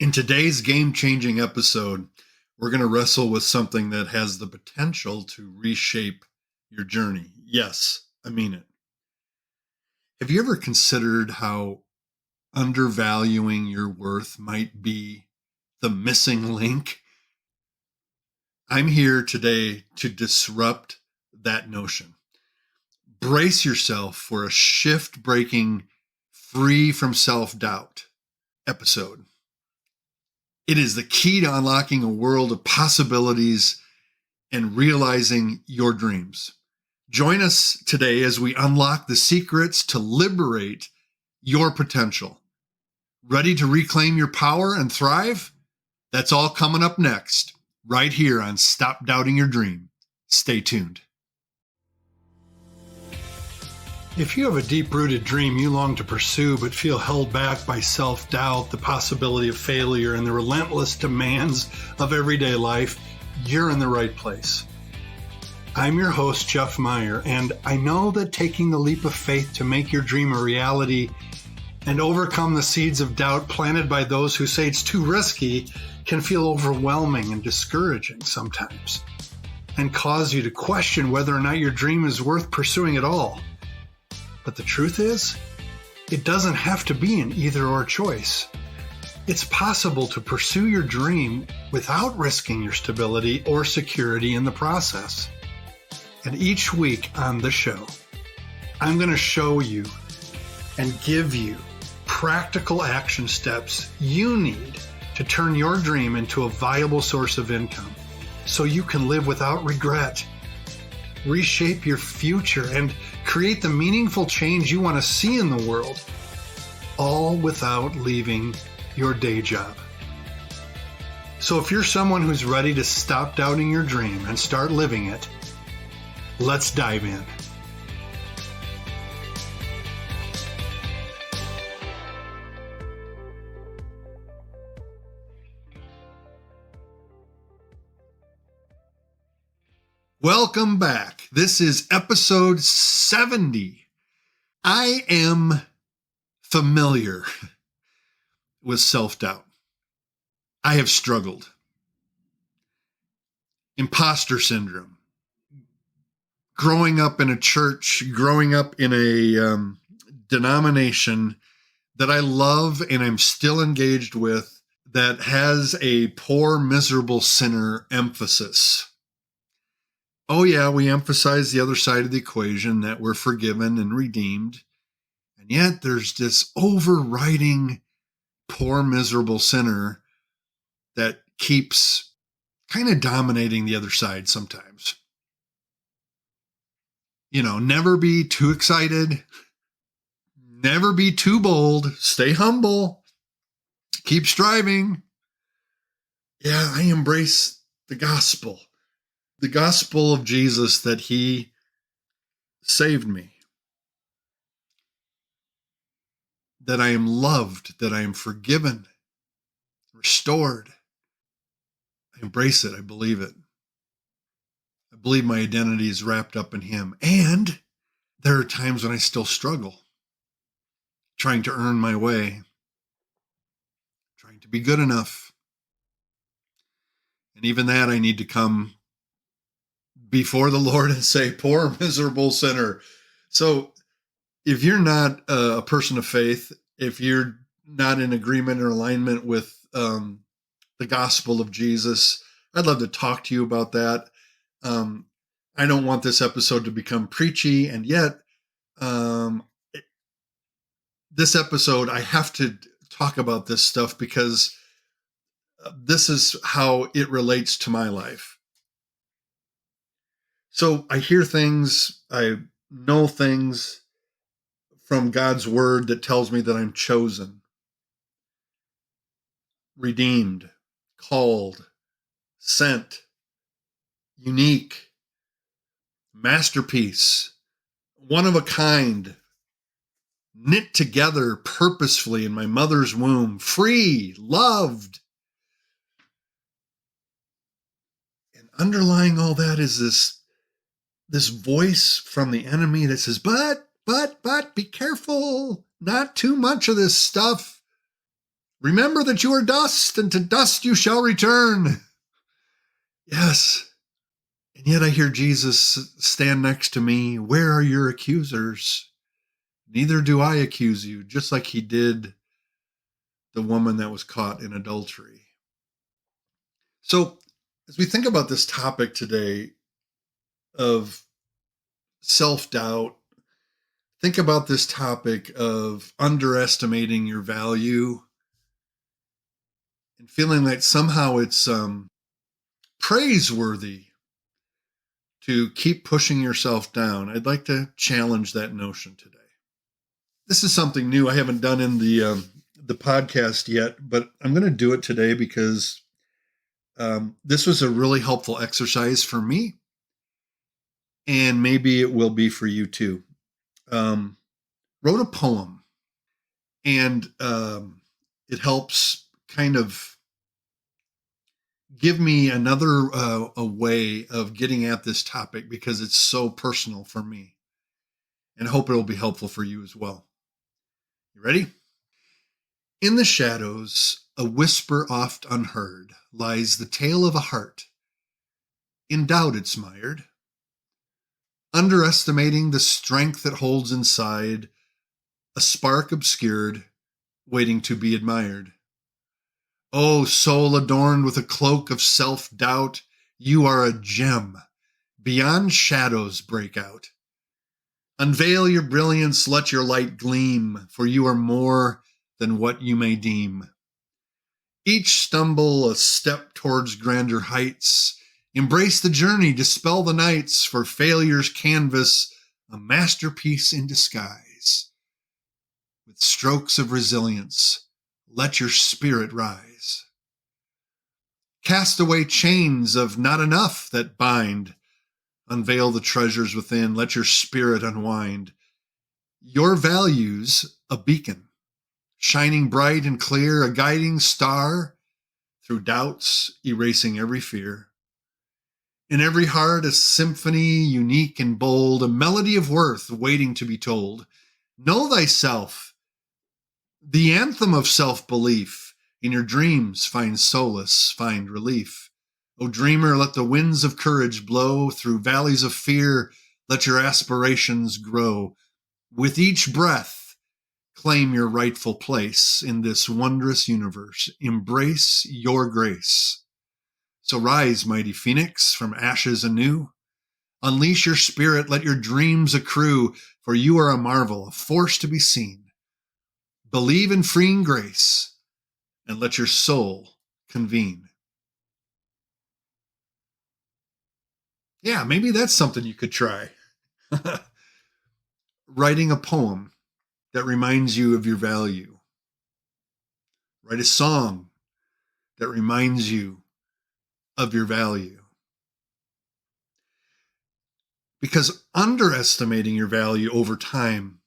In today's game-changing episode, we're going to wrestle with something that has the potential to reshape your journey. Yes, I mean it. Have you ever considered how undervaluing your worth might be the missing link? I'm here today to disrupt that notion. Brace yourself for a shift-breaking, free from self-doubt episode. It is the key to unlocking a world of possibilities and realizing your dreams. Join us today as we unlock the secrets to liberate your potential. Ready to reclaim your power and thrive? That's all coming up next, right here on Stop Doubting Your Dream. Stay tuned. If you have a deep-rooted dream you long to pursue but feel held back by self-doubt, the possibility of failure, and the relentless demands of everyday life, you're in the right place. I'm your host, Jeff Meyer, and I know that taking the leap of faith to make your dream a reality and overcome the seeds of doubt planted by those who say it's too risky can feel overwhelming and discouraging sometimes, and cause you to question whether or not your dream is worth pursuing at all. But the truth is, it doesn't have to be an either-or choice. It's possible to pursue your dream without risking your stability or security in the process. And each week on the show, I'm going to show you and give you practical action steps you need to turn your dream into a viable source of income so you can live without regret, reshape your future, and create the meaningful change you want to see in the world, all without leaving your day job. So if you're someone who's ready to stop doubting your dream and start living it, let's dive in. Welcome back. This is episode 70. I am familiar with self-doubt. I have struggled. Imposter syndrome. Growing up in a church, growing up in a denomination that I love and I'm still engaged with that has a poor, miserable sinner emphasis. Oh yeah, we emphasize the other side of the equation, that we're forgiven and redeemed. And yet there's this overriding poor, miserable sinner that keeps kind of dominating the other side sometimes. You know, never be too excited. Never be too bold. Stay humble. Keep striving. Yeah, I embrace the gospel. The gospel of Jesus, that he saved me, that I am loved, that I am forgiven, restored. I embrace it. I believe it. I believe my identity is wrapped up in him. And there are times when I still struggle, trying to earn my way, trying to be good enough. And even that, I need to come before the Lord and say, poor, miserable sinner. So if you're not a person of faith, if you're not in agreement or alignment with the gospel of Jesus, I'd love to talk to you about that. I don't want this episode to become preachy, and yet this episode, I have to talk about this stuff because this is how it relates to my life. So I hear things, I know things from God's word that tells me that I'm chosen, redeemed, called, sent, unique, masterpiece, one of a kind, knit together purposefully in my mother's womb, free, loved. And underlying all that is this voice from the enemy that says, but, be careful, not too much of this stuff. Remember that you are dust, and to dust you shall return. Yes. And yet I hear Jesus stand next to me. Where are your accusers? Neither do I accuse you, just like he did the woman that was caught in adultery. So, as we think about this topic today of self-doubt, think about this topic of underestimating your value and feeling like somehow it's praiseworthy to keep pushing yourself down. I'd like to challenge that notion today. This is something new I haven't done in the podcast yet, but I'm going to do it today because this was a really helpful exercise for me, and maybe it will be for you too. Wrote a poem, and it helps kind of give me another a way of getting at this topic because it's so personal for me, and I hope it will be helpful for you as well. You ready? In the shadows, a whisper oft unheard, lies the tale of a heart. In doubt it's mired, underestimating the strength that holds inside, a spark obscured, waiting to be admired. O soul adorned with a cloak of self-doubt, you are a gem, beyond shadows break out. Unveil your brilliance, let your light gleam, for you are more than what you may deem. Each stumble a step towards grander heights. Embrace the journey, dispel the nights, for failure's canvas, a masterpiece in disguise. With strokes of resilience, let your spirit rise. Cast away chains of not enough that bind. Unveil the treasures within, let your spirit unwind. Your value's a beacon, shining bright and clear, a guiding star through doubts, erasing every fear. In every heart, a symphony unique and bold, a melody of worth waiting to be told. Know thyself, the anthem of self-belief. In your dreams, find solace, find relief. O dreamer, let the winds of courage blow through valleys of fear. Let your aspirations grow. With each breath, claim your rightful place in this wondrous universe. Embrace your grace. So rise, mighty phoenix, from ashes anew. Unleash your spirit, let your dreams accrue, for you are a marvel, a force to be seen. Believe in freeing grace, and let your soul convene. Yeah, maybe that's something you could try. Writing a poem that reminds you of your value. Write a song that reminds you of your value. Because underestimating your value over time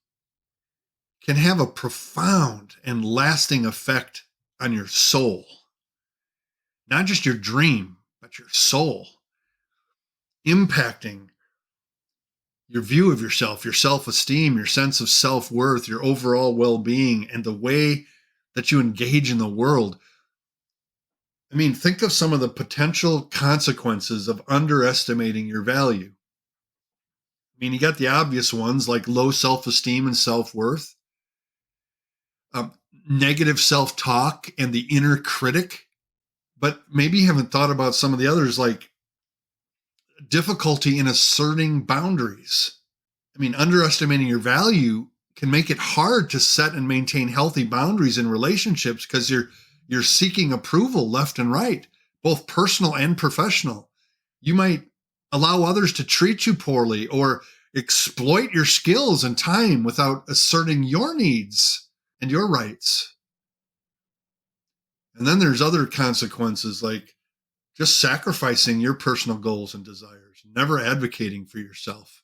can have a profound and lasting effect on your soul. Not just your dream, but your soul. Impacting your view of yourself, your self-esteem, your sense of self-worth, your overall well-being, and the way that you engage in the world. I mean, think of some of the potential consequences of underestimating your value. I mean, you got the obvious ones like low self-esteem and self-worth, negative self-talk and the inner critic, but maybe you haven't thought about some of the others like difficulty in asserting boundaries. I mean, underestimating your value can make it hard to set and maintain healthy boundaries in relationships because you're seeking approval left and right, both personal and professional. You might allow others to treat you poorly or exploit your skills and time without asserting your needs and your rights. And then there's other consequences like just sacrificing your personal goals and desires, never advocating for yourself.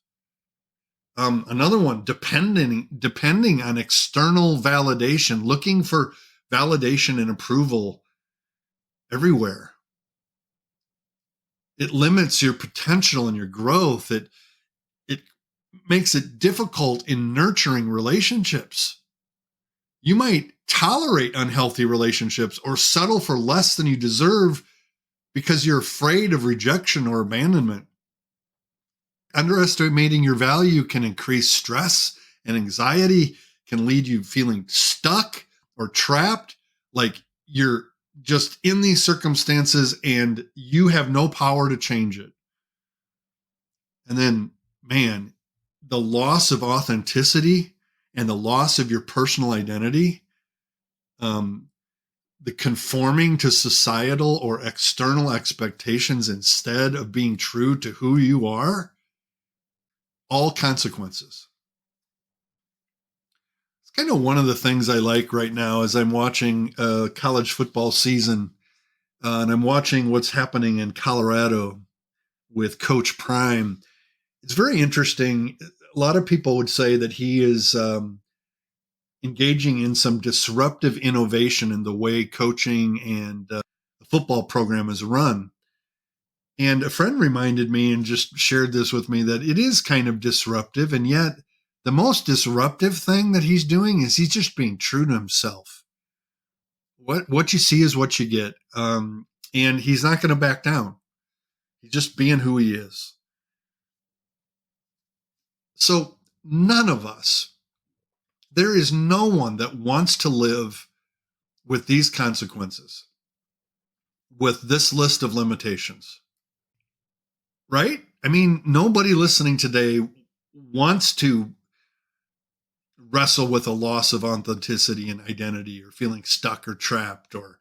Another one, depending on external validation, looking for validation and approval everywhere. It limits your potential and your growth. It makes it difficult in nurturing relationships. You might tolerate unhealthy relationships or settle for less than you deserve because you're afraid of rejection or abandonment. Underestimating your value can increase stress and anxiety, can lead you feeling stuck or trapped, like you're just in these circumstances and you have no power to change it. And then, man, the loss of authenticity and the loss of your personal identity, the conforming to societal or external expectations instead of being true to who you are, all consequences. It's kind of one of the things I like right now as I'm watching college football season, and I'm watching what's happening in Colorado with Coach Prime. It's very interesting. A lot of people would say that he is engaging in some disruptive innovation in the way coaching and the football program is run. And a friend reminded me and just shared this with me that it is kind of disruptive. And yet the most disruptive thing that he's doing is he's just being true to himself. What you see is what you get. And he's not going to back down. He's just being who he is. So none of us, there is no one that wants to live with these consequences, with this list of limitations, right? I mean, nobody listening today wants to wrestle with a loss of authenticity and identity, or feeling stuck or trapped, or,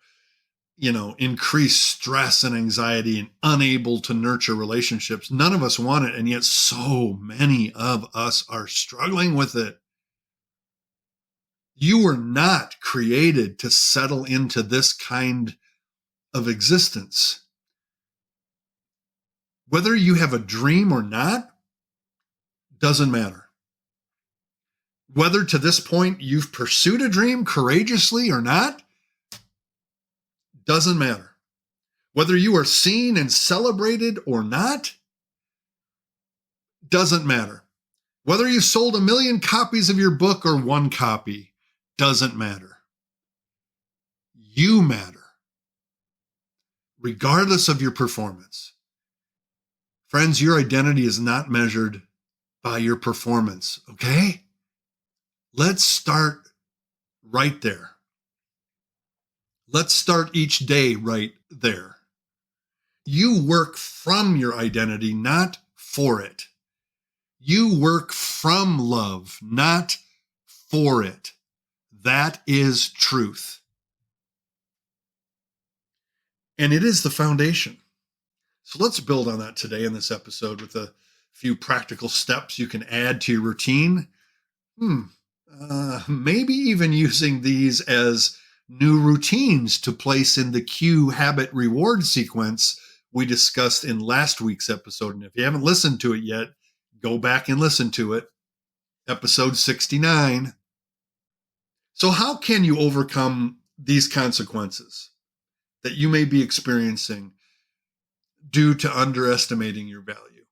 increased stress and anxiety and unable to nurture relationships. None of us want it. And yet so many of us are struggling with it. You were not created to settle into this kind of existence. Whether you have a dream or not doesn't matter. Whether to this point you've pursued a dream courageously or not doesn't matter. Whether you are seen and celebrated or not doesn't matter. Whether you sold 1 million copies of your book or 1 copy doesn't matter. You matter, regardless of your performance. Friends, your identity is not measured by your performance, okay? Let's start right there. Let's start each day right there. You work from your identity, not for it. You work from love, not for it. That is truth. And it is the foundation. So let's build on that today in this episode with a few practical steps you can add to your routine. Maybe even using these as new routines to place in the cue habit reward sequence we discussed in last week's episode. And if you haven't listened to it yet, go back and listen to it. Episode 69. So how can you overcome these consequences that you may be experiencing due to underestimating your value?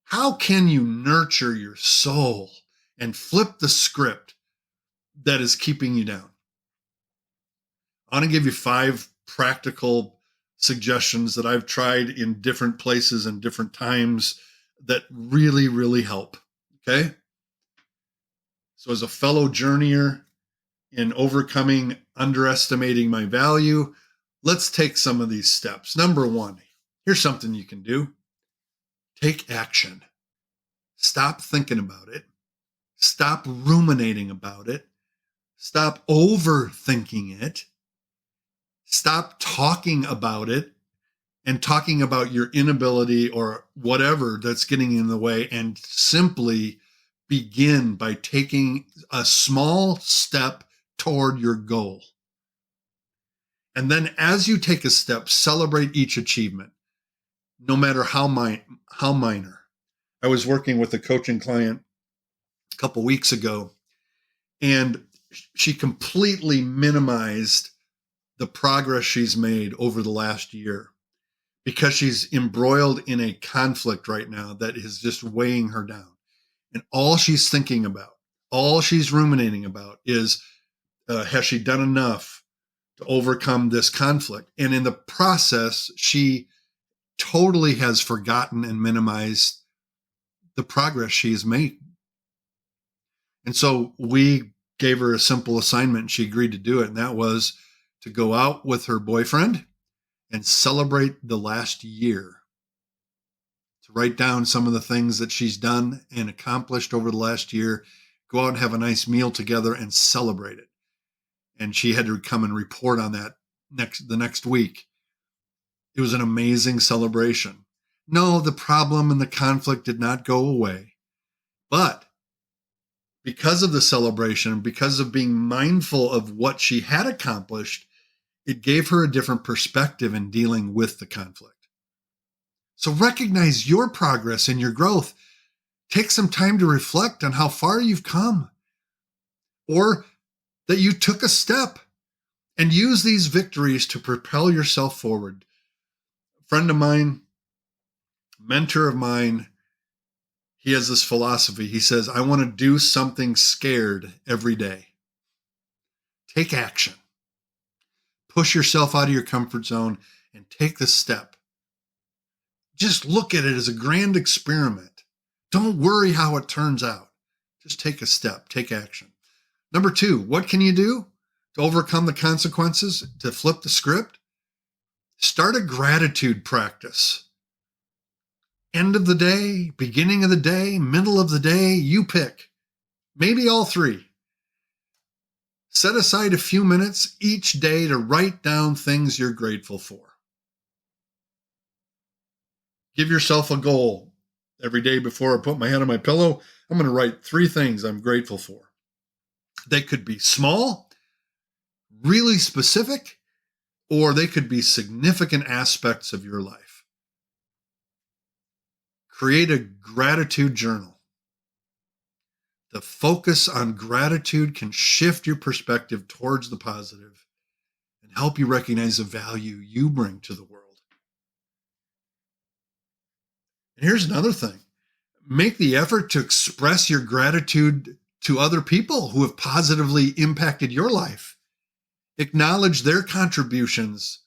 How can you nurture your soul and flip the script that is keeping you down? I want to give you 5 practical suggestions that I've tried in different places and different times that really, really help. Okay? So as a fellow journeyer in overcoming underestimating my value, let's take some of these steps. Number 1, here's something you can do. Take action. Stop thinking about it. Stop ruminating about it. Stop overthinking it. Stop talking about it and talking about your inability or whatever that's getting in the way, and simply begin by taking a small step toward your goal. And then as you take a step, celebrate each achievement, no matter how minor. I was working with a coaching client a couple weeks ago, and she completely minimized the progress she's made over the last year because she's embroiled in a conflict right now that is just weighing her down. And all she's thinking about, all she's ruminating about is Has she done enough to overcome this conflict? And in the process, she totally has forgotten and minimized the progress she's made. And so we gave her a simple assignment and she agreed to do it. And that was to go out with her boyfriend and celebrate the last year, to write down some of the things that she's done and accomplished over the last year, go out and have a nice meal together and celebrate it. And she had to come and report on that the next week. It was an amazing celebration. No, the problem and the conflict did not go away. But because of the celebration, because of being mindful of what she had accomplished, it gave her a different perspective in dealing with the conflict. So recognize your progress and your growth. Take some time to reflect on how far you've come, or that you took a step, and use these victories to propel yourself forward. A friend of mine, mentor of mine, he has this philosophy. He says, I want to do something scared every day. Take action. Push yourself out of your comfort zone and take the step. Just look at it as a grand experiment. Don't worry how it turns out. Just take a step, take action. Number 2, what can you do to overcome the consequences, to flip the script? Start a gratitude practice. End of the day, beginning of the day, middle of the day, you pick. Maybe all 3. Set aside a few minutes each day to write down things you're grateful for. Give yourself a goal. Every day before I put my head on my pillow, I'm going to write 3 things I'm grateful for. They could be small, really specific, or they could be significant aspects of your life. Create a gratitude journal. The focus on gratitude can shift your perspective towards the positive and help you recognize the value you bring to the world. And here's another thing. Make the effort to express your gratitude to other people who have positively impacted your life. Acknowledge their contributions.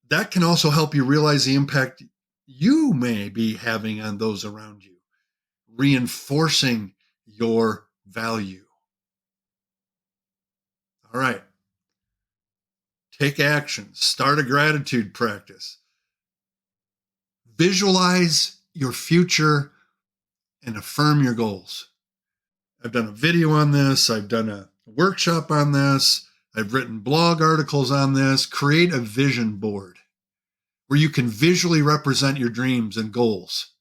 That can also help you realize the impact you may be having on those around you, reinforcing your value. All right. Take action. Start a gratitude practice. Visualize your future and affirm your goals. I've done a video on this. I've done a workshop on this. I've written blog articles on this. Create a vision board where you can visually represent your dreams and goals.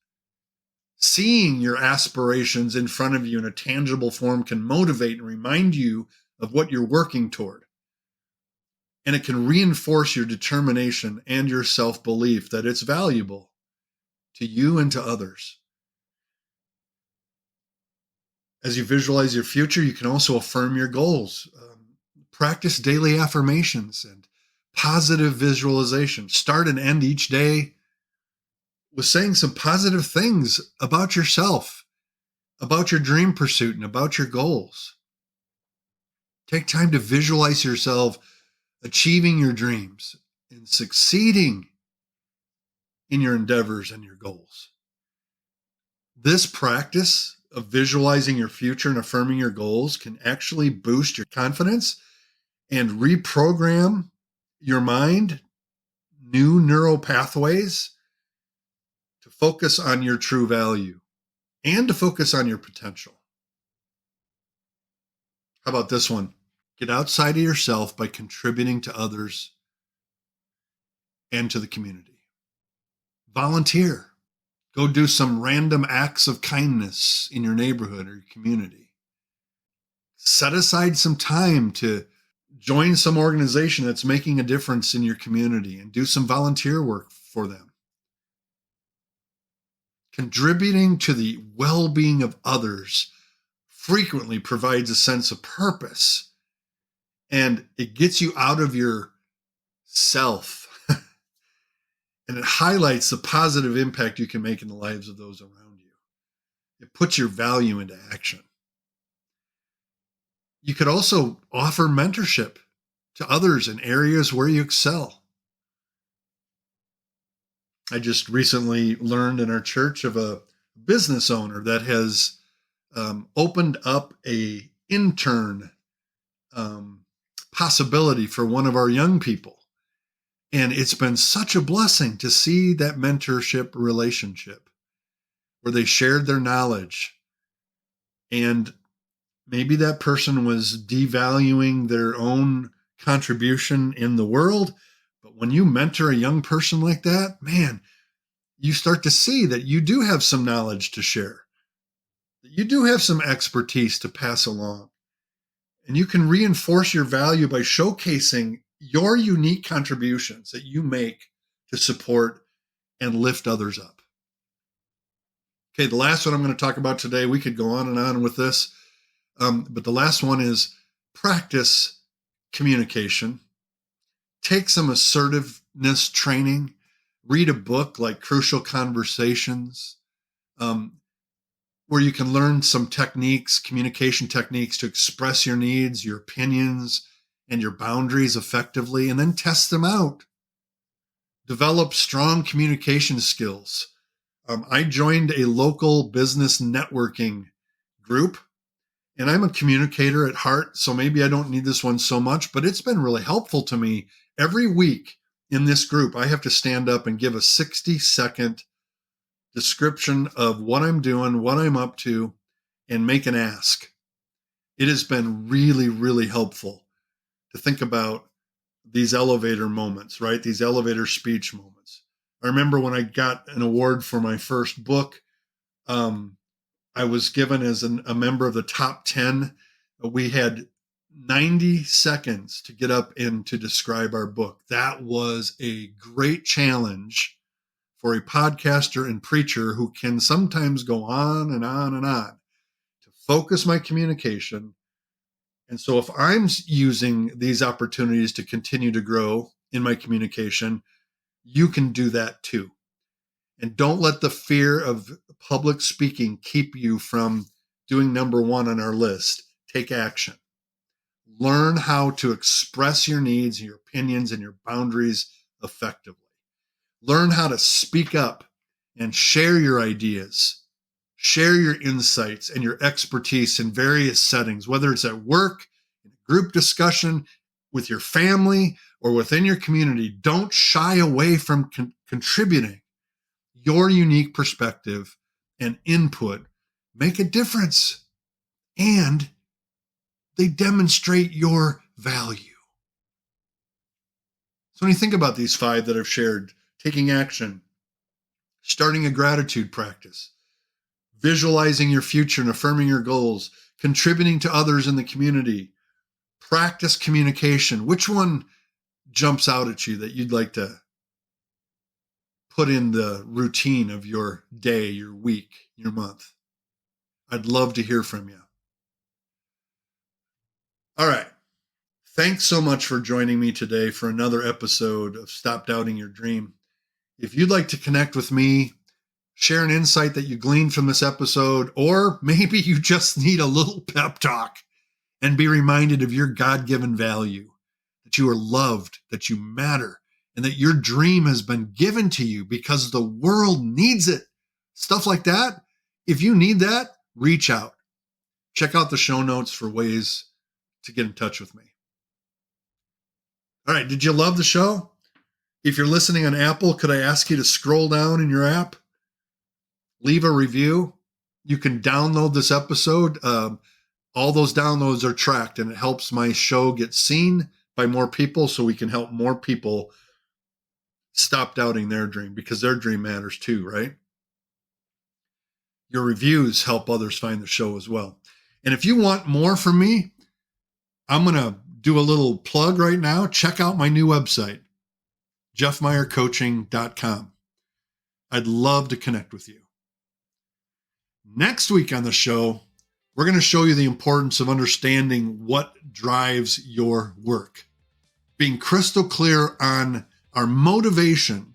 Seeing your aspirations in front of you in a tangible form can motivate and remind you of what you're working toward. And it can reinforce your determination and your self-belief that it's valuable to you and to others. As you visualize your future, you can also affirm your goals. Practice daily affirmations and positive visualization. Start and end each day with saying some positive things about yourself, about your dream pursuit, and about your goals. Take time to visualize yourself achieving your dreams and succeeding in your endeavors and your goals. This practice of visualizing your future and affirming your goals can actually boost your confidence and reprogram your mind, new neural pathways to focus on your true value and to focus on your potential. How about this one? Get outside of yourself by contributing to others and to the community. Volunteer. Go do some random acts of kindness in your neighborhood or your community. Set aside some time to join some organization that's making a difference in your community and do some volunteer work for them. Contributing to the well-being of others frequently provides a sense of purpose, and it gets you out of your self and it highlights the positive impact you can make in the lives of those around you. It puts your value into action. You could also offer mentorship to others in areas where you excel. I just recently learned in our church of a business owner that has opened up a intern possibility for one of our young people. And it's been such a blessing to see that mentorship relationship where they shared their knowledge. And maybe that person was devaluing their own contribution in the world. But when you mentor a young person like that, man, you start to see that you do have some knowledge to share, that you do have some expertise to pass along. And you can reinforce your value by showcasing your unique contributions that you make to support and lift others up. Okay, the last one I'm going to talk about today, we could go on and on with this, but the last one is practice communication. Take some assertiveness training. Read a book like Crucial Conversations, where you can learn some techniques, communication techniques to express your needs, your opinions, and your boundaries effectively, and then test them out. Develop strong communication skills. I joined a local business networking group, and I'm a communicator at heart, so maybe I don't need this one so much, but it's been really helpful to me. Every week in this group, I have to stand up and give a 60-second description of what I'm doing, what I'm up to, and make an ask. It has been really, really helpful to think about these elevator moments, right? These elevator speech moments. I remember when I got an award for my first book, I was given as a member of the top 10. We had 90 seconds to get up and to describe our book. That was a great challenge for a podcaster and preacher who can sometimes go on and on and on to focus my communication. And so if I'm using these opportunities to continue to grow in my communication, you can do that too. And don't let the fear of public speaking keep you from doing number one on our list. Take action. Learn how to express your needs, your opinions, and your boundaries effectively. Learn how to speak up and share your ideas, share your insights and your expertise in various settings, whether it's at work, in a group discussion, with your family, or within your community. Don't shy away from contributing. Your unique perspective and input make a difference, and they demonstrate your value. So when you think about these 5 that I've shared, taking action, starting a gratitude practice, visualizing your future and affirming your goals, contributing to others in the community, practice communication, which one jumps out at you that you'd like to put in the routine of your day, your week, your month? I'd love to hear from you. All right. Thanks so much for joining me today for another episode of Stop Doubting Your Dream. If you'd like to connect with me, share an insight that you gleaned from this episode, or maybe you just need a little pep talk and be reminded of your God-given value, that you are loved, that you matter, and that your dream has been given to you because the world needs it. Stuff like that. If you need that, reach out. Check out the show notes for ways to get in touch with me. All right. Did you love the show? If you're listening on Apple, could I ask you to scroll down in your app? Leave a review. You can download this episode. All those downloads are tracked, and it helps my show get seen by more people so we can help more people stop doubting their dream, because their dream matters too, right? Your reviews help others find the show as well. And if you want more from me, I'm going to do a little plug right now. Check out my new website, jeffmeyercoaching.com. I'd love to connect with you. Next week on the show, we're going to show you the importance of understanding what drives your work. Being crystal clear on our motivation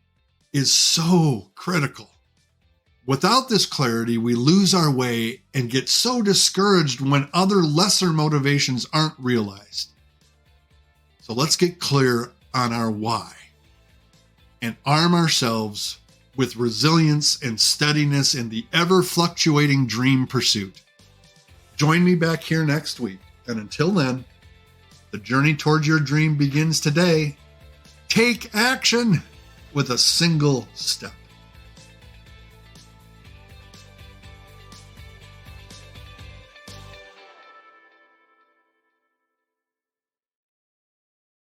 is so critical. Without this clarity, we lose our way and get so discouraged when other lesser motivations aren't realized. So let's get clear on our why and arm ourselves with resilience and steadiness in the ever-fluctuating dream pursuit. Join me back here next week. And until then, the journey towards your dream begins today. Take action with a single step.